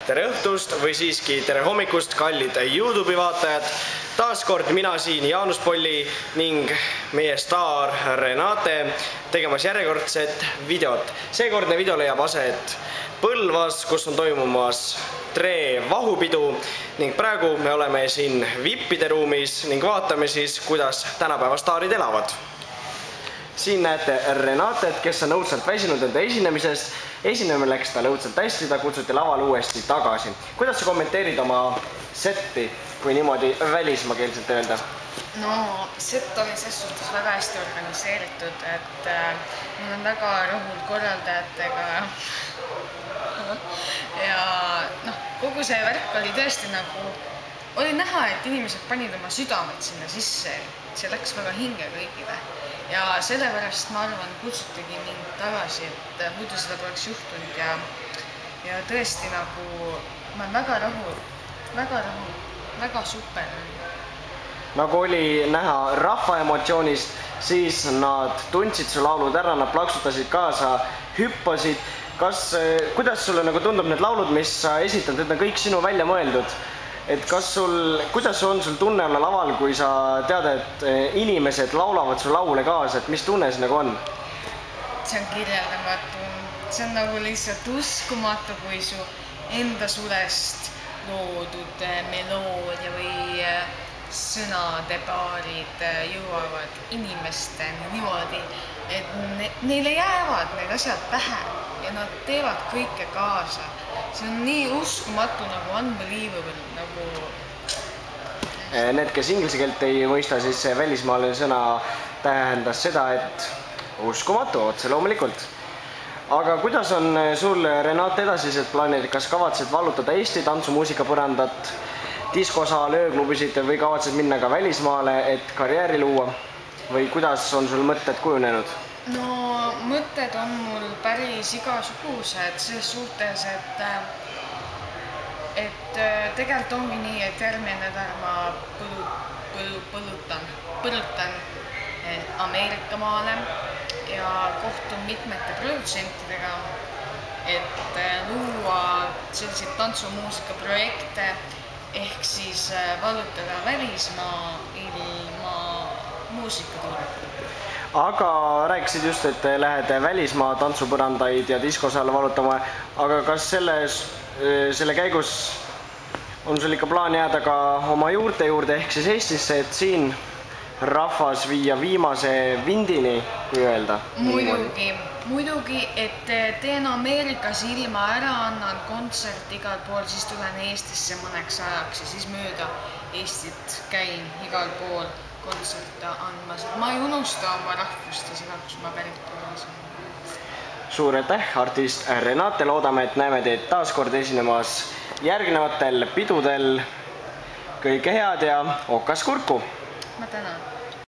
tere õhtust või siiski tere hommikust, kallid YouTube'i vaatajad. Taas kord mina siin Jaanus Polli ning meie staar Renate tegemas järjekordset videot. Seekordne video leiab aset Põlvas, kus on toimumas Tre vahupidu ning praegu me oleme siin vippide ruumis ning vaatame siis, kuidas tänapäeva staarid elavad. Siin näete Renatet, kes on õudselt väsinud enda esinemisest. Esinemine läks talle õudselt hästi, ta kutsuti lavale uuesti tagasi. Kuidas sa kommenteerid oma setti, kui niimoodi välismaakeelselt öelda? No, set oli ses suhtes väga hästi organiseeritud, et mul on väga rahul korraldajatega ja kogu see värk oli tõesti oli näha, et inimesed panid oma südamed sinna sisse, et see läks väga hinge kõigile. Ja sellepärast ma arvan, kutsutigi mind tagasi, et muidu seda poleks juhtunud ja tõesti ma olen väga rahul, väga super. Nagu oli näha rahva emotsioonist, siis nad tundsid su laulud ära, nad plaksutasid kaasa, hüppasid. Kuidas sulle tundub need laulud, mis sa esitad, need on kõik sinu välja mõeldud? Et kuidas on sul tunne olla laval, kui sa tead, et inimesed laulavad su laule kaasa, et mis tunne see on? See on kirjeldamatu. See on lihtsalt uskumatu, kui su enda sulest loodud meloodia või sõnade paarid jõuavad inimesteni niimoodi, et neile jäävad need asjad pähe ja nad teevad kõike kaasa. See on nii uskumatu, unbelievable. Need, kes inglise keelt ei mõista, siis see välismaaline sõna tähendas seda, et uskumatu, otse loomulikult. Aga kuidas on sul, Renate, edasised plaanid? Kas kavatsed vallutada Eesti tantsumuusika põrandat, diskosaal, ööklubisid või kavatsed minna ka välismaale, et karjääri luua? Või kuidas on sul mõtted kujunenud? No, mõtted on mul päris igasugused selles suhtes, et tegelikult ongi nii, et järgmine nädal ma põrutan Ameerika maale ja kohtun mitmete produtsentidega, et luua selliseid tantsumuusika projekte ehk siis vallutada välismaa ilma muusikatuurita. Aga rääkisid just, et lähed välismaa tantsupõrandaid ja diskosaale vallutama, aga kas selle käigus on sul ikka plaan jääda ka oma juurte juurde ehk siis Eestisse, et siin rahvas viia viimase vindini, kui öelda? Muidugi, et teen Ameerikas ilma ära, annan kontsert igal pool, siis tulen Eestisse mõneks ajaks ja siis mööda Eestit käin igal pool kontserte andmas. Ma ei unusta oma rahvust ja seda, kus ma pärit olen. Suur aitäh, artist Renate. Loodame, et näeme teid taas kord esinemas järgnevatel pidudel. Kõike head ja okas kurku! Ma tänan!